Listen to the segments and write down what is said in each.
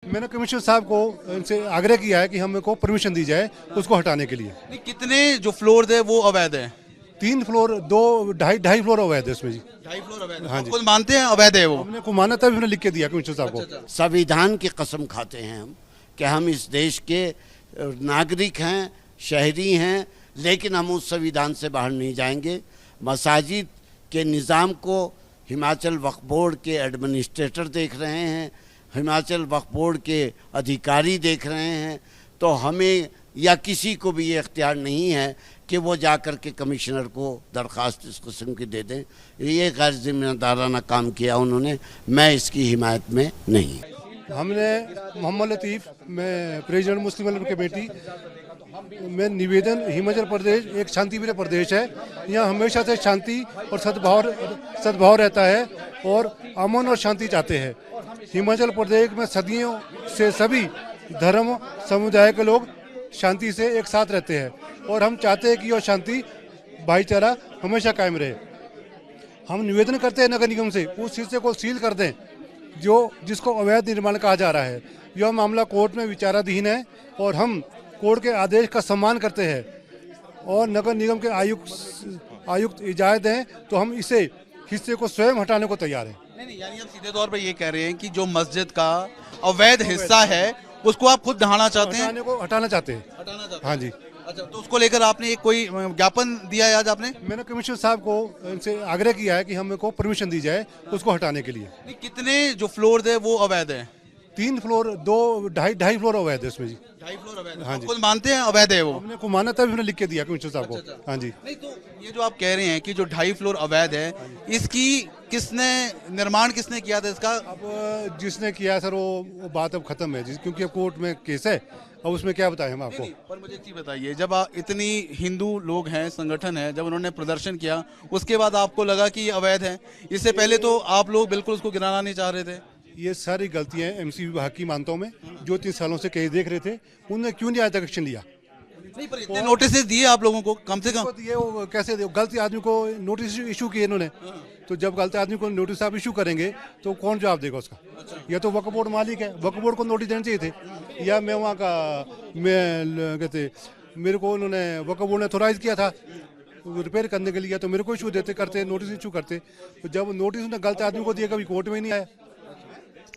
मैंने कमिश्नर साहब को इनसे आग्रह किया है कि हमको परमिशन दी जाए उसको हटाने के लिए। नहीं, कितने जो फ्लोर थे वो अवैध हैं? 3 फ्लोर, 2 ढाई फ्लोर अवैध है इसमें जी। 2.5 फ्लोर अवैध है। हाँ आप जी। खुद मानते हैं अवैध है वो? हमने को माना तभी हमने लिख के दिया कमिश्नर साहब को। संविधान की कसम खाते हैं हम कि हम इस देश के नागरिक हैं, शहरी हैं, लेकिन हम उस संविधान से बाहर नहीं जाएंगे। मसाजिद के निज़ाम को हिमाचल वक्फ बोर्ड के एडमिनिस्ट्रेटर देख रहे हैं, हिमाचल वक्फ बोर्ड के अधिकारी देख रहे हैं, तो हमें या किसी को भी ये इख्तियार नहीं है कि वो जा कर के कमिश्नर को दरख्वास्त इस किस्म की दे दें। ये गैर जिम्मेदाराना काम किया उन्होंने, मैं इसकी हिमायत में नहीं। हमने मोहम्मद लतीफ़, मैं प्रेसिडेंट मुस्लिम लीग कमेटी में निवेदन, हिमाचल प्रदेश एक शांतिप्रिय प्रदेश है, यहाँ हमेशा से शांति और सद्भाव रहता है और अमन और शांति चाहते हैं। हिमाचल प्रदेश में सदियों से सभी धर्म समुदाय के लोग शांति से एक साथ रहते हैं और हम चाहते हैं कि यह शांति भाईचारा हमेशा कायम रहे। हम निवेदन करते हैं नगर निगम से उस हिस्से को सील कर दें जिसको अवैध निर्माण कहा जा रहा है। यह मामला कोर्ट में विचाराधीन है और हम कोर्ट के आदेश का सम्मान करते हैं और नगर निगम के आयुक्त इजाज़त दें तो हम इसे हिस्से को स्वयं हटाने को तैयार हैं। नहीं, यानी आप सीधे तौर पर ये कह रहे हैं कि जो मस्जिद का अवैध हिस्सा है उसको आप खुद हटाना चाहते हैं? हटाना चाहते हैं। हटाना चाहते हैं। हाँ जी। अच्छा, तो उसको लेकर आपने कोई ज्ञापन दिया है आज आपने? मैंने कमिश्नर साहब को इनसे आग्रह किया है कि हमको परमिशन दी जाए उसको हटाने के लिए। नहीं, कितने जो फ्लोर थे वो अवैध हैं? 3 फ्लोर, 2 ढाई फ्लोर अवैध है इसमें जी। 2.5 फ्लोर अवैध है। हाँ आप जी। खुद मानते हैं अवैध है वो? हमने को माना तभी हमने लिख के दिया कमिश्नर साहब को। हाँ जी। नहीं, तो ये जो आप कह रहे हैं कि जो 2.5 फ्लोर अवैध है, इसकी निर्माण किसने किया था इसका? अब जिसने किया सर वो बात अब खत्म है क्योंकि अब कोर्ट में केस है, अब उसमें क्या बताएं हम आपको। नहीं, पर मुझे एक चीज बताइए, जब इतनी हिंदू लोग हैं, संगठन है, जब उन्होंने प्रदर्शन किया उसके बाद आपको लगा कि ये अवैध है? इससे पहले तो आप लोग बिल्कुल उसको गिराना नहीं चाह रहे थे। ये सारी गलतियां एमसी विभाग की मानता हूं मैं, जो 3 सालों से केस देख रहे थे उन्होंने क्यों नहीं आज तक एक्शन लिया। नहीं, पर इतने नोटिस दिए आप लोगों को कम से कम? ये वो कैसे गलती आदमी को नोटिस इशू किए इन्होंने, तो जब गलत आदमी को नोटिस आप इशू करेंगे तो कौन जवाब देगा उसका? या तो वक्फ बोर्ड मालिक है, वक्फ बोर्ड को नोटिस देने चाहिए थे, या मैं वहाँ का कहते मेरे को उन्होंने वक्फ बोर्ड ने ऑथोराइज किया था रिपेयर करने के लिए, तो मेरे को इशू देते करते नोटिस इशू करते। तो जब नोटिस उन्होंने गलत आदमी को दिया कभी कोर्ट में ही नहीं आया।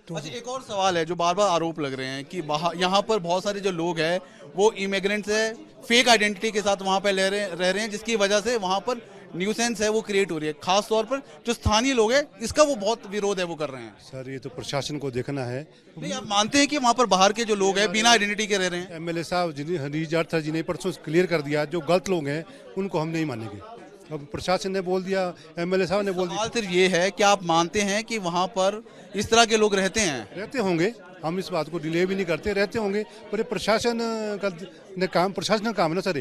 अच्छा, एक और सवाल है जो बार बार आरोप लग रहे हैं कि यहाँ पर बहुत सारे जो लोग हैं वो इमिग्रेंट्स है, फेक आइडेंटिटी के साथ वहाँ पे रह रहे हैं, जिसकी वजह से वहाँ पर न्यूसेंस है वो क्रिएट हो रही है। खास तौर पर जो स्थानीय लोग हैं इसका वो बहुत विरोध है वो कर रहे हैं। सर ये तो प्रशासन को देखना है। नहीं, आप मानते हैं कि वहाँ पर बाहर के जो लोग हैं बिना आइडेंटिटी के रह रहे हैं? एमएलए साहब हरीश जाट सर जी ने परसों क्लियर कर दिया, जो गलत लोग हैं उनको हम नहीं मानेंगे। अब प्रशासन ने बोल दिया, एमएलए साहब ने बोल दिया। सवाल सिर्फ ये है कि आप मानते हैं कि वहाँ पर इस तरह के लोग रहते हैं? रहते होंगे, हम इस बात को डिले भी नहीं करते, रहते होंगे, पर ये प्रशासन का प्रशासन का काम है ना सर,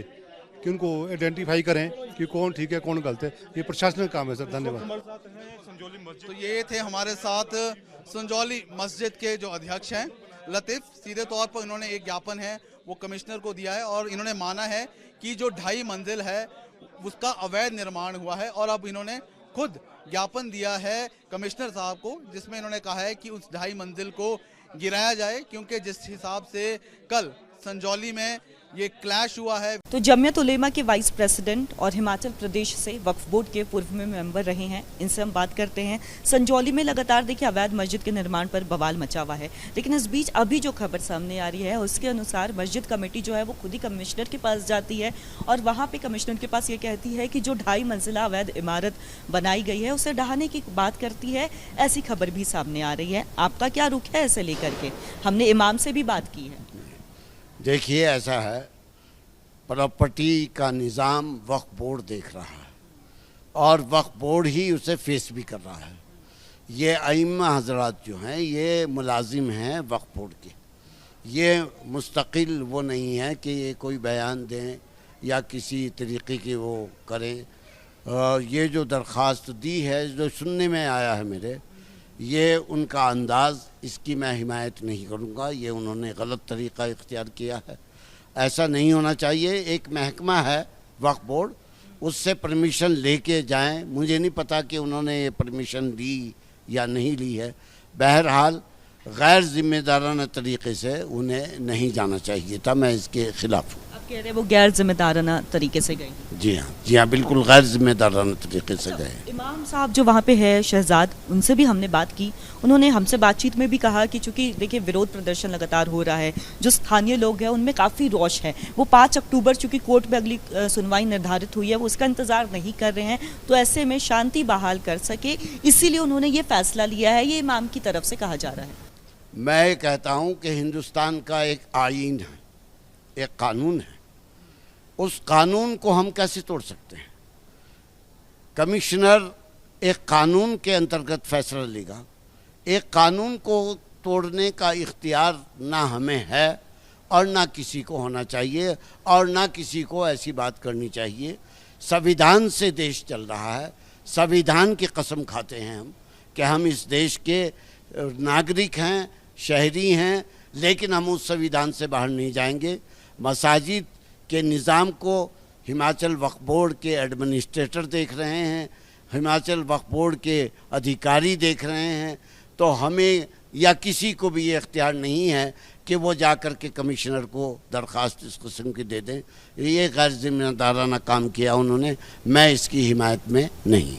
कि उनको आइडेंटिफाई करें कि कौन ठीक है कौन गलत है, ये प्रशासन का काम है सर। धन्यवाद। तो ये थे हमारे साथ संजौली मस्जिद के जो अध्यक्ष हैं लतीफ। सीधे तौर पर इन्होंने एक ज्ञापन है वो कमिश्नर को दिया है और इन्होंने माना है कि जो 2.5 मंजिल है उसका अवैध निर्माण हुआ है और अब इन्होंने खुद ज्ञापन दिया है कमिश्नर साहब को, जिसमें इन्होंने कहा है कि उस 2.5 मंजिल को गिराया जाए, क्योंकि जिस हिसाब से कल संजौली में ये क्लैश हुआ है। तो जमियत उलेमा के वाइस प्रेसिडेंट और हिमाचल प्रदेश से वक्फ बोर्ड के पूर्व में मेंबर रहे हैं, इनसे हम बात करते हैं। संजौली में लगातार देखिए अवैध मस्जिद के निर्माण पर बवाल मचा हुआ है, लेकिन इस बीच अभी जो खबर सामने आ रही है उसके अनुसार मस्जिद कमेटी जो है वो खुद ही कमिश्नर के पास जाती है और वहाँ पे कमिश्नर के पास ये कहती है कि जो 2.5 मंजिला अवैध इमारत बनाई गई है उसे ढहाने की बात करती है। ऐसी खबर भी सामने आ रही है, आपका क्या रुख है ऐसे लेकर के? हमने इमाम से भी बात की है। देखिए, ऐसा है, प्रॉपर्टी का निज़ाम वक्फ बोर्ड देख रहा है और वक्फ बोर्ड ही उसे फेस भी कर रहा है। ये आइम्मा हजरात जो हैं ये मुलाजिम हैं वक्फ बोर्ड के, ये मुस्तकिल वो नहीं है कि ये कोई बयान दें या किसी तरीके की वो करें। ये जो दरख्वास्त दी है, जो सुनने में आया है मेरे, ये उनका अंदाज़, इसकी मैं हिमायत नहीं करूँगा। ये उन्होंने गलत तरीक़ा इख्तियार किया है, ऐसा नहीं होना चाहिए। एक महकमा है वक्फ बोर्ड, उससे परमिशन लेके जाएं। मुझे नहीं पता कि उन्होंने ये परमिशन ली या नहीं ली है। बहरहाल गैर जिम्मेदाराना तरीके से उन्हें नहीं जाना चाहिए था। मैं इसके खिलाफ हूँ। आप कह रहे हैं वो गैर जिम्मेदाराना तरीके से गए। जी हाँ, बिल्कुल गैर जिम्मेदाराना तरीके से गए। इमाम साहब जो वहाँ पे है शहजाद, उनसे भी हमने बात की। उन्होंने हमसे बातचीत में भी कहा कि चूंकि देखिए विरोध प्रदर्शन लगातार हो रहा है, जो स्थानीय लोग हैं उनमें काफ़ी रोष है। वो 5 अक्टूबर चूंकि कोर्ट में अगली सुनवाई निर्धारित हुई है, वो उसका इंतजार नहीं कर रहे हैं, तो ऐसे में शांति बहाल कर सके, इसीलिए उन्होंने ये फैसला लिया है। ये इमाम की तरफ से कहा जा रहा है। मैं कहता हूँ कि हिंदुस्तान का एक आईन है, एक कानून है, उस कानून को हम कैसे तोड़ सकते हैं? कमिश्नर एक कानून के अंतर्गत फैसला लेगा। एक कानून को तोड़ने का इख्तियार ना हमें है और ना किसी को होना चाहिए और ना किसी को ऐसी बात करनी चाहिए। संविधान से देश चल रहा है, संविधान की कसम खाते हैं हम कि हम इस देश के नागरिक हैं, शहरी हैं, लेकिन हम उस संविधान से बाहर नहीं जाएंगे। मसाजिद के निज़ाम को हिमाचल वक्फ बोर्ड के एडमिनिस्ट्रेटर देख रहे हैं, हिमाचल वक्फ बोर्ड के अधिकारी देख रहे हैं, तो हमें या किसी को भी ये इख्तियार नहीं है कि वो जा कर के कमिश्नर को दरख्वास्त इस किस्म की दे दें। ये गैर जिम्मेदाराना काम किया उन्होंने, मैं इसकी हिमायत में नहीं।